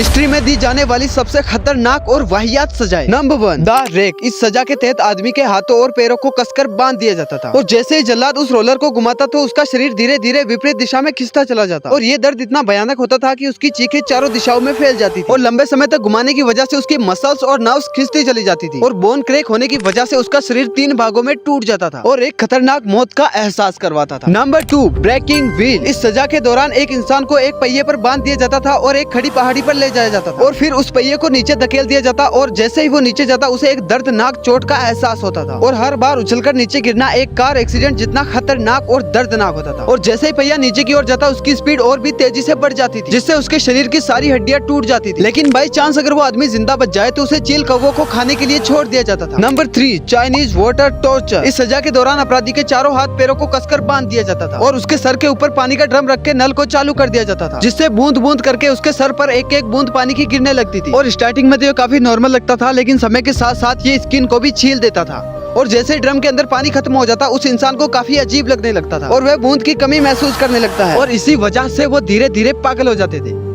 History में दी जाने वाली सबसे खतरनाक और वाहियात सजाएं। Number 1 the rack. इस सजा के तहत आदमी के हाथों और पैरों को कसकर बांध दिया जाता था और जैसे ही जल्लाद उस रोलर को घुमाता तो उसका शरीर धीरे धीरे विपरीत दिशा में खिंचता चला जाता और ये दर्द इतना भयानक होता था कि उसकी चीखें चारों दिशाओं में फैल जाती थी और लंबे समय तक घुमाने की वजह से उसकी मसल्स और नर्व्स खिंचती चली जाती थी और बोन क्रैक होने की वजह से उसका शरीर 3 भागों में टूट जाता था और एक खतरनाक मौत का एहसास करवाता था। Number 2 breaking wheel. इस सजा के दौरान एक इंसान को एक पहिए पर बांध दिया जाता था और एक खड़ी पहाड़ी पर ले जाया जाता था और फिर उस पहिए को नीचे धकेल दिया जाता और जैसे ही वो नीचे जाता उसे एक दर्दनाक चोट का एहसास होता था और हर बार उछलकर नीचे गिरना एक कार एक्सीडेंट जितना खतरनाक और दर्दनाक होता था और जैसे ही पहिया नीचे की ओर जाता उसकी स्पीड और भी तेजी से बढ़ जाती थी जिससे उसके शरीर की सारी हड्डियां टूट जाती थी। लेकिन बाई चांस अगर वो आदमी जिंदा बच जाए तो उसे चील कौवों को खाने के लिए छोड़ दिया जाता था। Number 3 Chinese water torture. इस सजा के दौरान अपराधी के चारों हाथ पैरों को कसकर बांध दिया जाता था और उसके सर के ऊपर पानी का ड्रम रख के नल को चालू कर दिया जाता था जिससे बूंद बूंद करके उसके सर पर एक एक बूंद पानी की गिरने लगती थी और स्टार्टिंग में तो ये काफी नॉर्मल लगता था लेकिन समय के साथ साथ ये स्किन को भी छील देता था और जैसे ही ड्रम के अंदर पानी खत्म हो जाता उस इंसान को काफी अजीब लगने लगता था और वह बूंद की कमी महसूस करने लगता है और इसी वजह से वो धीरे धीरे पागल हो जाते थे।